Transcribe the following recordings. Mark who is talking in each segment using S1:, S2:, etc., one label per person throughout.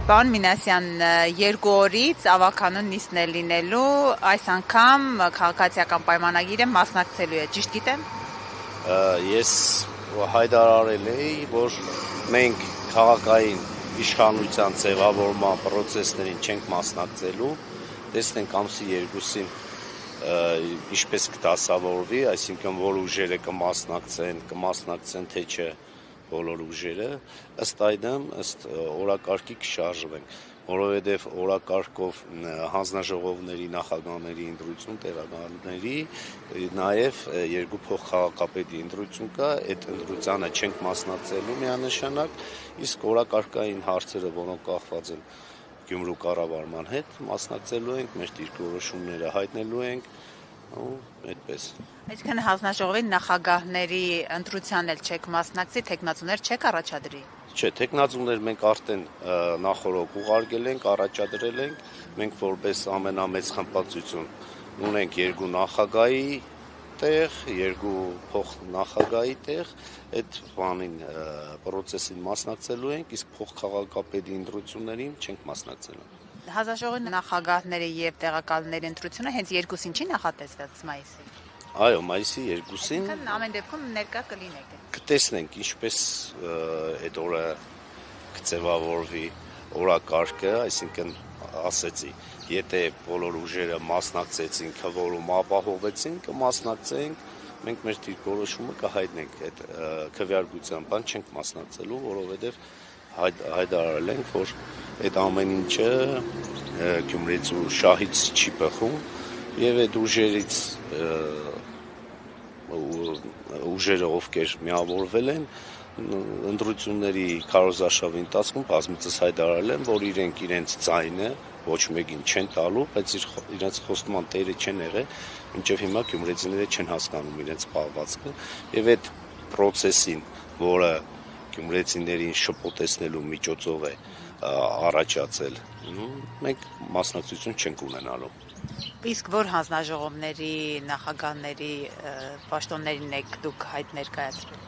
S1: Պարոն Մինասյան, 2 օրից ավականուն նիստն է լինելու, այս անգամ քաղաքացիական պայմանագիրը մասնակցելու է, ճիշտ գիտեմ։
S2: Ես հայտարարել էի, որ մենք քաղաքային իշխանության ձևավորման պրոցեսներին չենք մասնակցելու, տեսնենք ամսի 2-ին ինչպես կդասավորվի, այսինքն որ ուժերը կմասնակցեն թե չէ բոլոր ուժերը, ըստ այդմ, ըստ օրակարգի կշարժվենք, որովհետև օրակարգով հանձնաժողովների նախագահների ընտրություն, տեղականների, նաև 2 փոխքաղաքապետի ընտրություն կա, այդ ընտրությանը չենք մասնակցելու միանշանակ, իսկ օրակարգային հարցերը, որոնք կախված են Գյումրու կառավարման հետ, մասնակցելու ենք, մեր դիրքորոշումները հայտնելու ենք, այդպես։
S1: Այսինքն հանձնաժողովի նախագահների ընտրության էլ չեք մասնակցի, թեկնածուներ չեք առաջադրի։
S2: Չէ, թեկնածուներ մենք արդեն նախորդ ուղարկել ենք, առաջադրել ենք, մենք որպես ամենամեծ խմբակցություն ունենք 2 նախագահի տեղ, 2 փոխնախագահի տեղ, այդ պրոցեսին մասնակցելու ենք, իսկ փոխքաղաքապետի ընտրություններին չենք մասնակցելու։
S1: Հանձնաժողովի նախագահների եւ տեղակալների ընտրությունը հենց 2-ին չի նախատեսված մայիսի։
S2: Այո, մայիսի 2-ին։
S1: Ամեն դեպքում ներկա կլինեք։
S2: Կտեսնենք ինչպես այդ օրը կձևավորվի օրակարգը, այսինքն ասեցի, եթե բոլոր ուժերը մասնակցեցին, քվորում ապահովեցին, կմասնակցենք, մենք մեր դիրքորոշումը կհայտնենք, այդ քվեարկության բան չենք մասնակցելու, որովհետև հայտարարել ենք, որ այդ ամեն ինչը Գյումրեցու շահից չի բխում եւ այդ ուժերը ովքեր միավորվել են ընտրությունների քարոզարշավի ընթացքում բազմիցս հայտարարել են, որ իրենց ձայնը ոչ մեկին չեն տալու, բայց իրենց խոստման տերը չեն եղել, մինչև հիմա գյումրեցիները չեն հասկանում իրենց պահվածքը եւ այդ process-ին, որը գյումրեցիներին շփոթեցնելու միջոցով է առաջացել, մենք մասնակցություն չենք ունենալու։
S1: Իսկ որ հանձնաժողովների նախագահների պաշտոններին եք դուք հայտ ներկայացրել։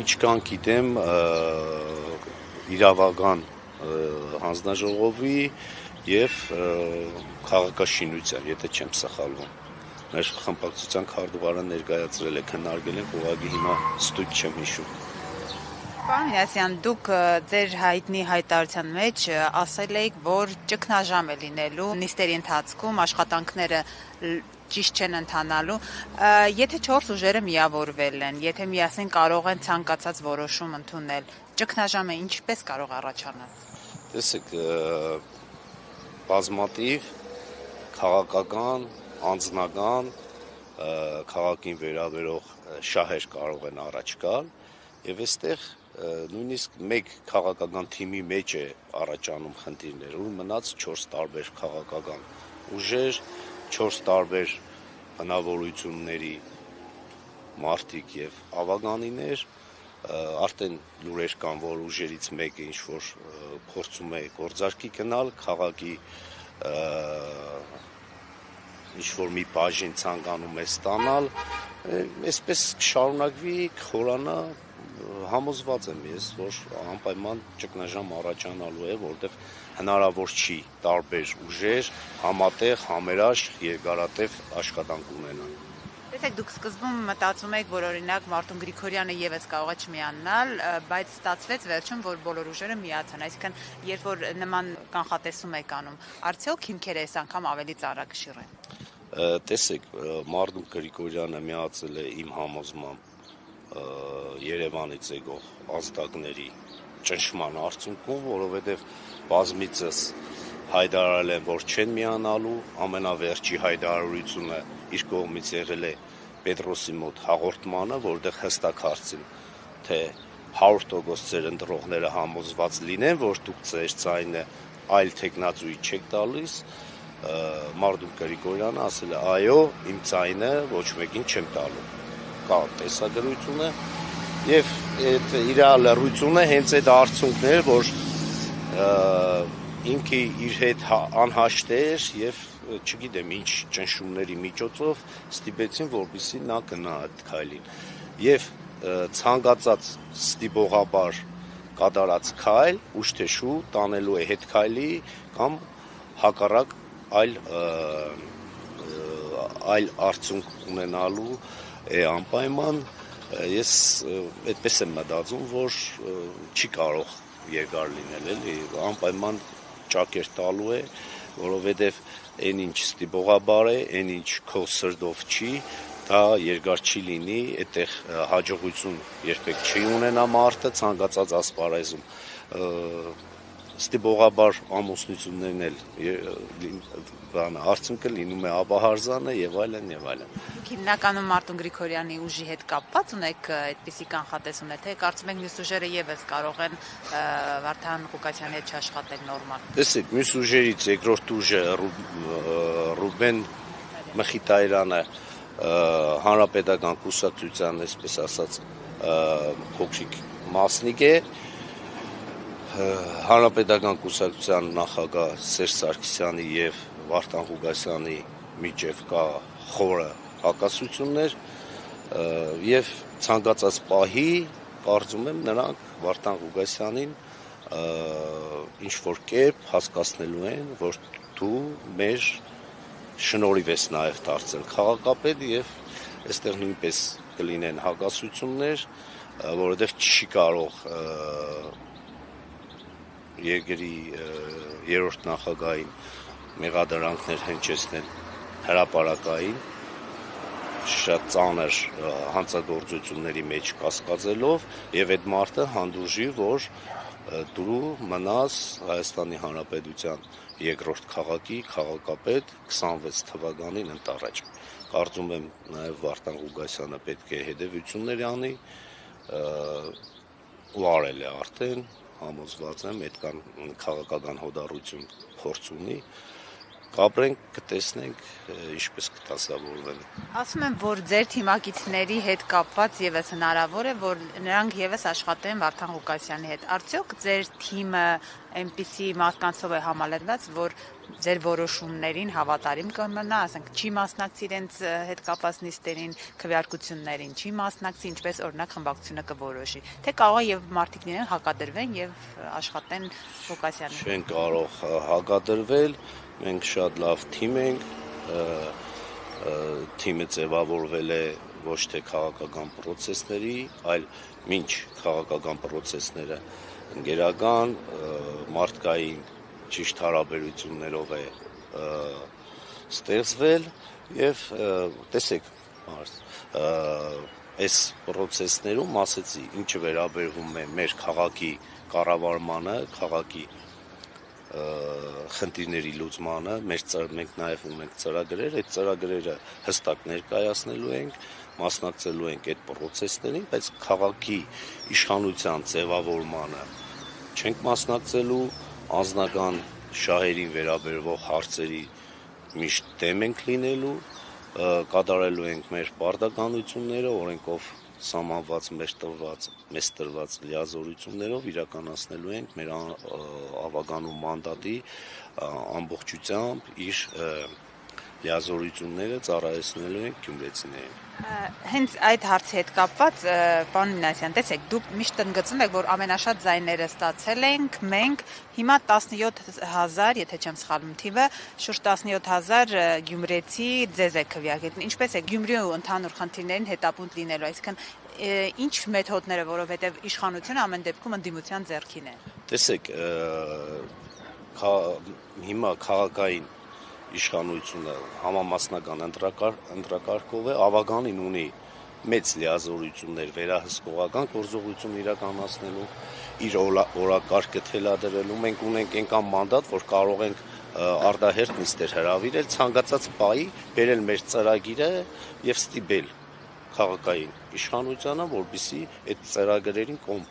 S2: Ինչքան գիտեմ, իրավական հանձնաժողովի եւ քաղաքաշինության, եթե չեմ սխալվում։ Մեր խմբակցության քարտուղարը ներկայացրել է, քննարկել ենք, ուղղակի հիմա ստույգ չեմ հիշում։
S1: Պարոն Մինասյան, դուք ձեր հայտնի հայտարարության մեջ ասել եք, որ ճգնաժամ է լինելու նիստերի ընթացքում, աշխատանքները ճիշտ չեն ընթանալու, եթե 4 ուժերը միավորվել են, եթե միասին կարող են ցանկացած որոշում ընդունել, ճգնաժամը ինչպես կարող առաջանալ։
S2: Տեսեք, բազմաթիվ քաղաքական, անձնական, քաղաքին վերաբերող շահեր կարող են առաջ գալ, եւ այստեղ նույնիսկ մեկ քաղաքական թիմի մեջ է առաջանում խնդիրներ, ու մնաց 4 տարբեր քաղաքական ուժեր, 4 տարբեր բնավորությունների մարդիկ եւ ավականիներ, արդեն լուրեր կան, որ ուժերից մեկը ինչ-որ փորձում է գործարքի գնալ, քաղաքի ինչ-որ մի բաժին ցանկանում է ստանալ, այսպես կշարունակվի, կխորանա, համոզված եմ ես, որ անպայման ճգնաժամ առաջանալու է, որտեղ հնարավոր չի տարբեր ուժեր համատեղ, համերաշխ, երկարատև աշխատանք ունենան։
S1: Տեսեք, դուք սկզբում մտածում եք, որ օրինակ Մարտուն Գրիգորյանը եւս կարող է չմիանալ, բայց ստացվեց վերջում, որ բոլոր ուժերը միացան, այսինքն երբ որ նման կանխատեսում եք անում, արդյոք հիմքերը այս անգամ ավելի ծանրակշիռ են։
S2: Տեսեք, Մարտուն Գրիգորյանը միացել է իմ համոզմամբ Երևանից եկող ազդակների ճնշման արդյունքում, որովհետև բազմիցս հայտարարել են, որ չեն միանալու, ամենավերջի հայտարարությունը իր կողմից եղել է Պետրոսի մոտ հաղորդմանը, որտեղ հստակ հարցին, թե 100% ձեր ընտրողները համոզված լինեն, որ դուք ձեր ձայնը այլ թեկնածուի չեք տալիս, Մարտուն Գրիգորյանը ասել է, այո, իմ ձայնը ոչ մեկին չեմ տալու։ Կա տեսագրությունը եւ այդ իր լրությունը հենց այդ արդյունքն էր, որ ինքը իր հետ անհաշտ էր եւ չգիտեմ ինչ ճնշումների միջոցով ստիպեցին, որպեսզի նա գնա այդ քայլին։ Եվ ցանկացած ստիպողաբար կատարած քայլ ուշ թե շուտ տանելու է հետ քայլի կամ հակառակ այլ արդյունք ունենալու է անպայման։ Ես այդպես եմ մտածում, որ չի կարող երկար լինել, էլի անպայման ճակեր տալու է, որովհետև այն ինչ ստիպողաբար է, այն ինչ քո սրտով չի, դա երկար չի լինի, այդտեղ հաջողություն երբեք չի ունենա մարդը ցանկացած ասպարեզում։ Ստիպողաբար ամուսնություններն էլ արդյունքը լինում է ապահարզանը եւ այլն եւ այլն։
S1: Հիմնականում Մարտուն Գրիգորյանի ուժի հետ կապված ունեք այդպիսի կանխատեսումներ, թե կարծում եք մյուս ուժերը եւս կարող են Վարդան Ղուկասյանի հետ չաշխատել նորմալ։
S2: Տեսեք, մյուս ուժերից երկրորդ ուժը Ռուբեն Մխիթարյանը հանրապետական կուսակցության, այսպես ասած, փոքրիկ մասնիկ է։ Հանրապետական կուսակցության նախագահ Սերժ Սարգսյանի եւ Վարդան Ղուկասյանի միջև կա խորը հակասություններ եւ ցանկացած պահի կարծում եմ նրանք Վարդան Ղուկասյանին ինչ որ կերպ հասկացնելու են, որ դու մեր շնորհիվ ես նաեւ դարձել քաղաքապետ եւ այստեղ նույնպես կլինեն հակասություններ, որովհետեւ չի կարող երկրի երրորդ նախագահին մեղադրանքներ հնչեցնել հրապարակային շատ ծանր հանցագործությունների մեջ կասկածելով եւ այդ մարդը հանդուրժի, որ դու մնաս Հայաստանի Հանրապետության երկրորդ քաղաքի քաղաքապետ 26 թվականին ընթառաջ։ Կարծում եմ նաեւ Վարդան Ղուկասյանը պետք է հետեւություններ անի ու արել է արդեն, համոզված եմ, այդքան քաղաքական հոդառություն փորձ ունի, կապրենք, կտեսնենք, ինչպես կտասավորվեն։
S1: Ասում եմ, որ ձեր թիմակիցների հետ կապված եւս հնարավոր է, որ նրանք եւս աշխատեն Վարդան Ղուկասյանի հետ։ Արդյոք ձեր թիմը այնպիսի մարդկանցով է համալրված, որ ձեր որոշումներին հավատարիմ կմնա, ասենք, չի մասնակցի իրենց հետ կապված նիստերին, քվեարկություններին, չի մասնակցի, ինչպես օրինակ խմբակցությունը կորոշի։ Թե կարող է եւ մարդիկ լինեն հակադրվեն եւ աշխատեն Ղուկասյանի։
S2: Չեն կարող հակադրվել, մենք շատ լավ թիմ ենք, թիմը ձևավորվել է ոչ թե քաղաքական պրոցեսների, այլ մինչ քաղաքական պրոցեսները ընկերական, մարդկային ճիշտ հարաբերություններով է ստեղծվել եւ տեսեք, այս պրոցեսներում ասեցի, ինչը վերաբերվում է մեր քաղաքի կառավարմանը, քաղաքի խնդիրների լուծմանը, մենք նաև ունենք ծրագրեր, այդ ծրագրերը հստակ ներկայացնելու ենք, մասնակցելու ենք այդ պրոցեսներին, բայց քաղաքի իշխանության ձևավորմանը չենք մասնակցելու, անձնական շահերին վերաբերվող հարցերի միշտ դեմ ենք լինելու, կատարելու ենք մեր պարտականությունները, օրենքով սահմանված մեզ տրված լիազորություններով իրականացնելու ենք մեր ավագանու մանդատի ամբողջությամբ իր լիազորությունները ծառայեցնելու ենք գյումրեցիներին։
S1: Հենց այդ հարցի հետ կապված, պարոն Մինասյան, տեսեք, դուք միշտ ընդգծում եք, որ ամենաշատ ձայները ստացել ենք մենք, հիմա 17,000, եթե չեմ սխալվում թիվը, շուրջ 17,000 գյումրեցի ձեզ է քվեարկել։ Ինչպես է Գյումրիու ընդհանուր խնդիրներին հետապունդ լինելու, այսինքն ինչ մեթոդները, որովհետև իշխանությունը ամեն դեպքում ընդդիմության ձեռքին է։
S2: Տեսեք, հիմա քաղաքային իշխանությունը համամասնական ընտրակարգով է, ավագանին ունի մեծ լիազորություններ վերահսկողական գործողություն իրականացնելու, իր օրակարգը թելադրելու, մենք ունենք այնքան մանդատ, որ կարող ենք արտահերթ նիստեր հրավիրել, ցանկացած պահի բերել մեր ծրագիրը եւ ստիպել քաղաքային իշխանությանը, որպեսզի այդ ծրագրերին կողմ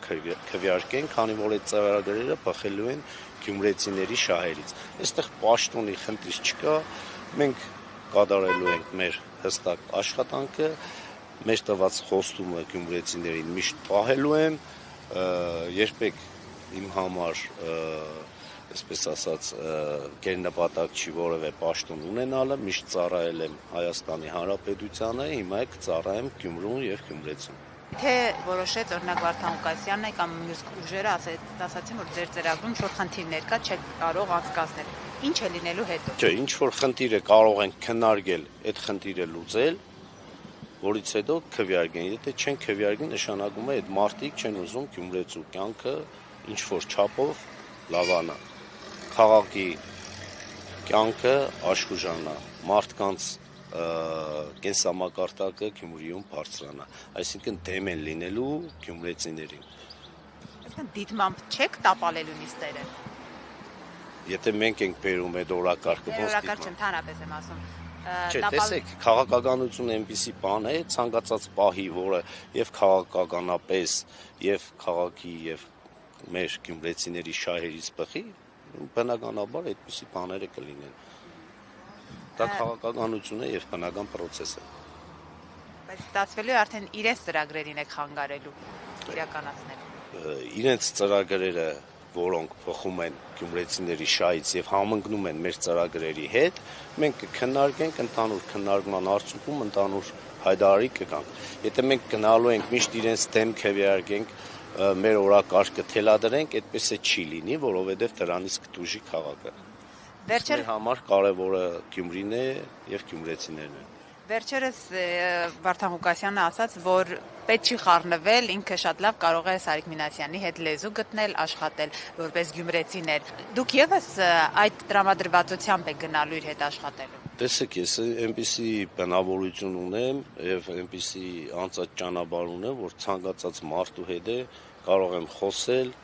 S2: քվեարկեն, քանի որ այդ ծրագրերը բխելու են գյումրեցիների շահերից։ Այստեղ պաշտոնի խնդիր չկա, մենք կատարելու ենք մեր հստակ աշխատանքը, մեր տված խոստումը գյումրեցիներին միշտ պահելու եմ, երբեք իմ համար այսպես ասած գերնպատակ չի որևէ պաշտոն ունենալը, միշտ ծառայել եմ Հայաստանի Հանրապետությանը, հիմա կծառայեմ Գյումրուն եւ գյումրեցուն։
S1: Թե որոշեց օրինակ Վարդան Ղուկասյանը կամ մյուս ուժերը ասացին, որ ձեր ծրագրում ինչ-որ խնդիրներ կա, չեք կարող անցկացնել։ Ինչ է լինելու հետո։
S2: Չէ, ինչ որ խնդիր է կարող են քննարկել, այդ խնդիրը լուծել, որից հետո քվեարկեն։ Եթե չեն քվեարկի, նշանակում է այդ մարդիկ չեն ուզում Գյումրեցու կյանքը ինչ որ չափով լավանա։ Քաղաքի կյանքը աշխուժանա, մարդկանց կենսամակարդակը Գյումրիում բարձրանա, այսինքն դեմ են լինելու գյումրեցիներին։
S1: Այսինքն դիտմամբ չեք տապալելու նիստերը։
S2: Եթե մենք ենք բերում այդ օրակարգը, ոնց
S1: Օրակարգ ընդհանրապես եմ ասում։
S2: Չէ, տեսեք, քաղաքականությունը այնպիսի բան է, ցանկացած պահի, որը եւ քաղաքականապես, եւ քաղաքի եւ մեր գյումրեցիների շահերից բխի, բնականաբար այդպիսի բաները կլինեն։ Դա քաղաքականություն է եւ բնական process է։
S1: Բայց ստացվելու է արդեն իրենց ծրագրերին եք խանգարելու իրականացնել։
S2: Իրենց ծրագրերը, որոնք փոխում են գյումրեցիների շահից եւ համընկնում են մեր ծրագրերի հետ, մենք կքննարկենք ընդհանուր քննարկման արդյունքում ընդհանուր հայտարարի կգանք։ Եթե մենք գնալու ենք միշտ իրենց դեմ քվեարկենք, մեր օրակարգը թելադրենք, այդպես է չի լինի, որովհետեւ դրանից կտուժի քաղաքը։ Մեր համար կարևորը Գյումրին է եւ գյումրեցիներն են։
S1: Վերջերս Վարդան Ղուկասյանը ասաց, որ պետք չի խառնվել, ինքը շատ լավ կարող է Սարիկ Մինասյանի հետ լեզու գտնել, աշխատել որպես գյումրեցիներ։ Դուք եւս այդ տրամադրվածությամբ եք գնալու իր հետ աշխատելու։
S2: Տեսեք, ես այնպիսի բնավորություն ունեմ եւ այնպիսի անցած ճանապարհ ունեմ, որ ցանկացած մարդու հետ է կարող եմ խոսել,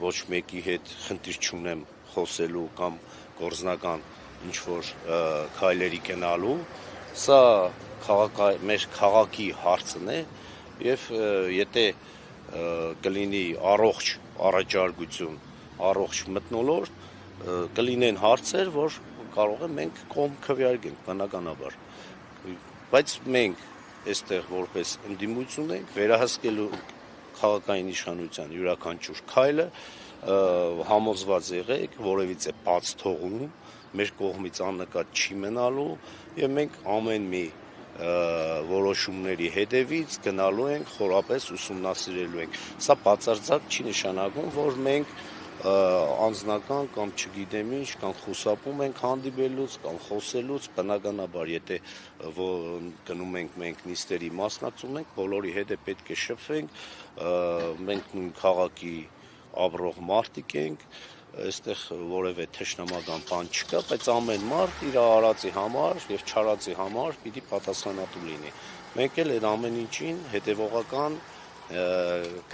S2: ոչ մեկի հետ խնդիր չունեմ խոսելու կամ գործնական ինչ որ քայլերի գնալու, սա մեր քաղաքի հարցն է եւ եթե կլինի առողջ առաջարկություն, առողջ մթնոլորտ, կլինեն հարցեր, որ կարող է մենք կողմ քվեարկենք բնականաբար, բայց մենք այստեղ որպես ընդդիմություն ենք վերահսկելու քաղաքային իշխանության յուրաքանչյուր քայլը, համոզված եղեք, որևիցե բաց թողում մեր կողմից աննկատ չի մնալու եւ մենք ամեն մի որոշումների հետևից գնալու ենք, խորապես ուսումնասիրելու ենք։ Սա բացարձակ չի նշանակում, որ մենք անձնական կամ չգիտեմ ինչ կամ խուսափում ենք հանդիպելուց կամ խոսելուց, բնականաբար եթե գնում ենք մենք նիստերի մասնակցում ենք, բոլորի հետ է պետք է շփվենք, մենք նույն քաղաքի ապրող մարդիկ ենք, այստեղ որևէ թշնամական բան չկա, բայց ամեն մարդ իր արածի համար եւ չարածի համար պիտի պատասխանատու լինի։ Մենք էլ այդ ամեն ինչին հետեւողական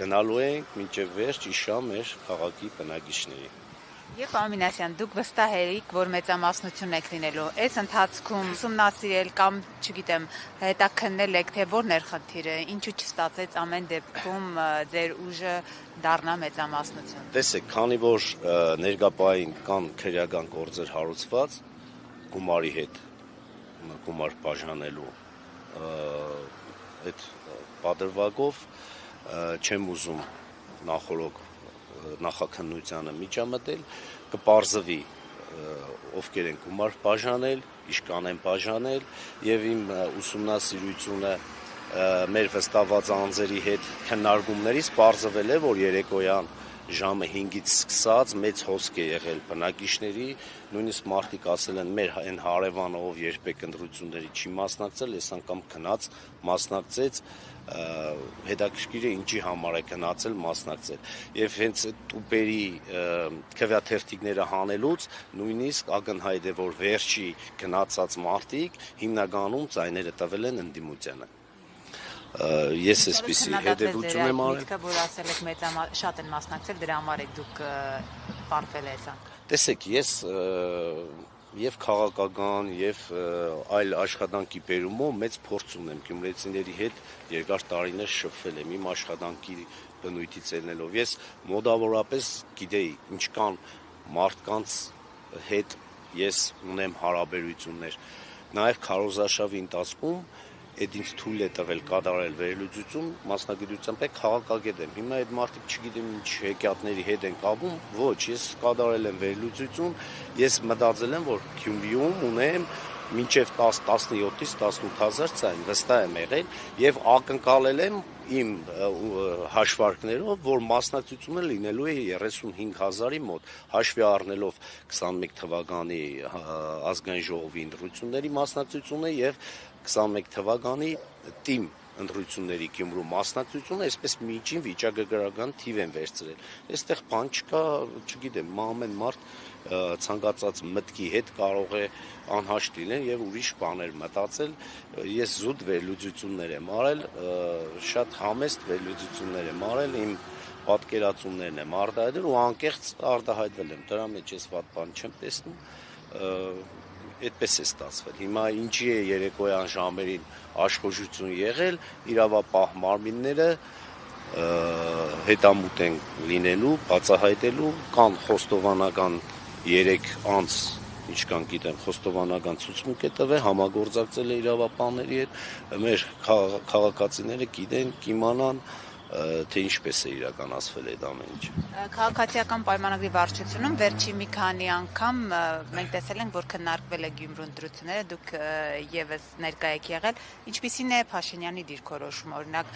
S2: գնալու ենք մինչև վերջ իշա մեր քաղաքի բնակիչների։
S1: Երբ Մինասյան, դուք վստահ եք, որ մեծամասնություն եք լինելու, այս ընթացքում ուսումնասիրել կամ, չգիտեմ, հետաքննել եք, թե որն էր խնդիրը, ինչու չստացեց ամեն դեպքում ձեր ուժը դառնա մեծամասնություն։
S2: Տեսեք, քանի որ ներկայային կան քրեական գործեր հարուցված գումարի հետ, գումար բաժանելու այդ պատրվակով չեմ ուզում նախորոք նախաքննությանը միջամտել, կպարզվի ովքեր են գումար բաժանել, իշքան են բաժանել եւ իմ ուսումնասիրությունը մեր վստահված անձերի հետ քննարկումներից պարզվել է, որ երեկոյան ժամը 5-ից սկսած մեծ հոսք է եղել բնակիչների, նույնիսկ մարդիկ ասել են մեր այն հարևանը, ով երբեք ընտրությունների չի մասնակցել, այս անգամ գնաց, մասնակցեց, հետաքրքիր է ինչի համար է գնացել մասնակցել եւ հենց տուպերի քվեաթերթիկները հանելուց նույնիսկ ակնհայտ է որ վերջի գնացած մարդիկ հիմնականում ձայները տվել են ընդդիմությանը ես էսպիսի հետևություն եմ արել
S1: որ ասել եք շատ են մասնակցել դրա համար եք դուք պարտվել եսա
S2: տեսեք ես եւ քաղաքական եւ այլ աշխատանքի բերումով մեծ փորձ ունեմ գյումրեցիների հետ երկար տարիներ շփվել եմ իմ աշխատանքի բնույթից ելնելով ես մոտավորապես գիտեի ինչ կան մարդկանց հետ ես ունեմ հարաբերություններ նաեւ քարոզարշավի ընթացքում այդ ինձ թույլ է տվել կատարել վերլուծություն մասնագիտությամբ քաղաքագետ եմ հիմա այդ մարդիկ չգիտեմ ինչ հեքիաթների հետ են կապում ոչ ես կատարել եմ վերլուծություն ես մտածել եմ որ Գյումրիում ունեմ մինչև 10-17-ից 18,000 ցայն վստահ եմ եղել եւ ակնկալել եմ իմ հաշվարկներով, որ մասնակցությունը լինելու է 35,000-ի մոտ, հաշվի առնելով 21 թվականի ազգային ժողովի ընտրությունների մասնակցությունը եւ 21 թվականի թիմ ընտրությունների Գյումրու մասնակցությունը, այսպես միջին վիճակագրական թիվ են վերցրել։ Այստեղ բան չկա, չգիտեմ, ամեն մարդ ցանկացած մտքի հետ կարող է անհաշտ լինել եւ ուրիշ բաներ մտածել։ Ես զուտ վերլուծություններ եմ արել, շատ համեստ վերլուծություններ եմ արել, իմ պատկերացումներն եմ արտահայտել ու անկեղծ արտահայտվել եմ։ Դրա մեջ ես վատ բան չեմ տեսնում։ Այդպես է ստացվել։ Հիմա ինչի է երեկոյան ժամերին աշխուժություն եղել, իրավապահ մարմինները հետամուտ են լինելու, բացահայտելու, կան խոստովանական 3 անձ, ինչքան գիտեմ, խոստովանական ցուցմունք է տվել, համագործակցել է իրավապահների հետ, մեր քաղաքացիները գիտեն, կիմանան, թե ինչպես է իրականացվել այդ ամեն ինչ։
S1: Քաղաքացիական պայմանագրի վարչությունում վերջի մի քանի անգամ մենք տեսել ենք, որ քննարկվել է Գյումրու ընտրությունները, դուք եւս ներկայ եք եղել, ինչպիսին է Փաշինյանի դիրքորոշումը, օրինակ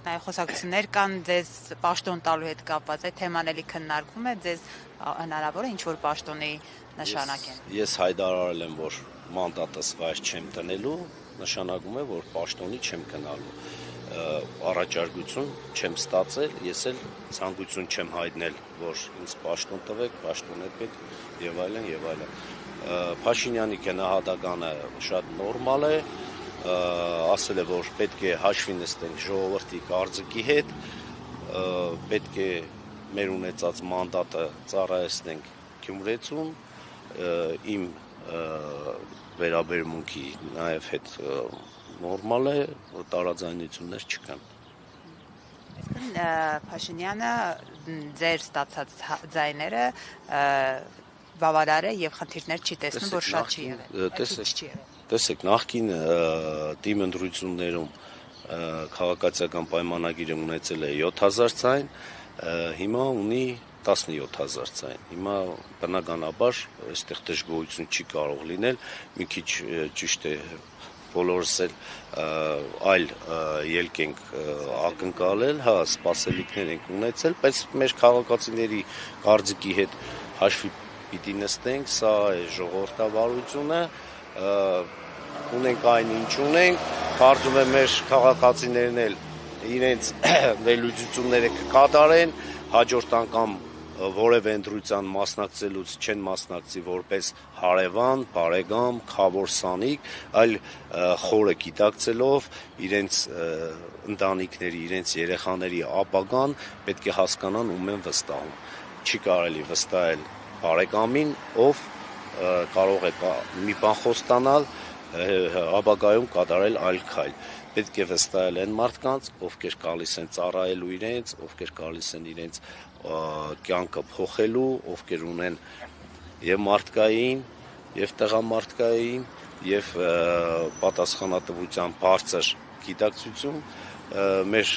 S1: նաեւ խոսակցություններ կան ձեզ պաշտոն տալու հետ կապված, այդ թեման էլի քննարկվում է, ձեզ հնարավոր է ինչ-որ պաշտոնի նշանակեն։
S2: Ես հայտարարել եմ, որ մանդատս վայր չեմ տնելու, նշանակում է, որ պաշտոնի չեմ գնալու։ Առաջարկություն չեմ ստացել, ես էլ ցանկություն չեմ հայտնել, որ ինձ պաշտոն տվեք, պաշտոն է պետք եւ այլն եւ այլն։ Փաշինյանի գնահատականը շատ նորմալ է, ասել է, որ պետք է հաշվի նստենք ժողովրդի կարծիքի հետ, պետք է մեր ունեցած մանդատը ծառայեցնենք Գյումրեցուն, իմ վերաբերմունքի նաեւ հետ նորմալ է, տարաձայնություններ չկան։
S1: Այսինքն Փաշինյանը ձեր ստացած ձայները բավարար է եւ խնդիրներ չի տեսնում, որ շատ չի եղել։
S2: Տեսեք, նախկին թիմ ընտրություններում քաղաքացիական պայմանագիրը ունեցել է 7000 ցայն, հիմա ունի 17000 ցայն։ Հիմա բնականաբար այստեղ դժգոհություն չի կարող լինել, մի քիչ ճիշտ է բոլորս էլ այլ ելք ենք ակնկալել, հա, սպասելիքներ ենք ունեցել, բայց մեր քաղաքացիների կարծիքի հետ հաշվի պիտի նստենք, սա է ժողովրդավարությունը, ունենք այն ինչ ունենք, կարծում եմ մեր քաղաքացիներն էլ իրենց վերլուծությունները կկատարեն, հաջորդ անգամ որևէ ընտրության մասնակցելուց չեն մասնակցի որպես հարևան, բարեկամ, խավոր սանիկ, այլ խորը գիտակցելով իրենց ընտանիքների, իրենց երեխաների ապագան պետք է հասկանան ում են վստահում։ Չի կարելի վստահել բարեկամին, ով կարող է մի բան խոստանալ, ապագայում կատարել այլ քայլ։ Պետք է վստահել այն մարդկանց, ովքեր գալիս են ծառայելու իրենց, ովքեր գալիս են իրենց կյանքը փոխելու, ովքեր ունեն եւ մարդկային, եւ տղամարդկային, եւ պատասխանատվության բարձր գիտակցություն, մեր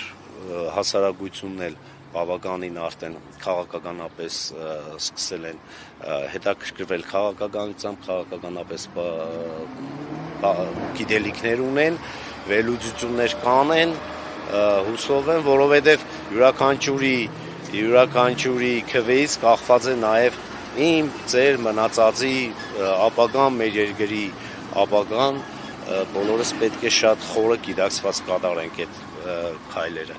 S2: հասարակությունն էլ բավականին արդեն քաղաքականապես սկսել են հետաքրքրվել քաղաքականությամբ, քաղաքականապես գիտելիքներ ունեն, վերլուծություններ կանեն, հուսով եմ, որովհետև յուրաքանչյուրի քվեից կախված է նաև իմ, ձեր մնացածի ապագան, մեր երկրի ապագան, բոլորս պետք է շատ խորը գիտակցված կատարենք այդ քայլերը։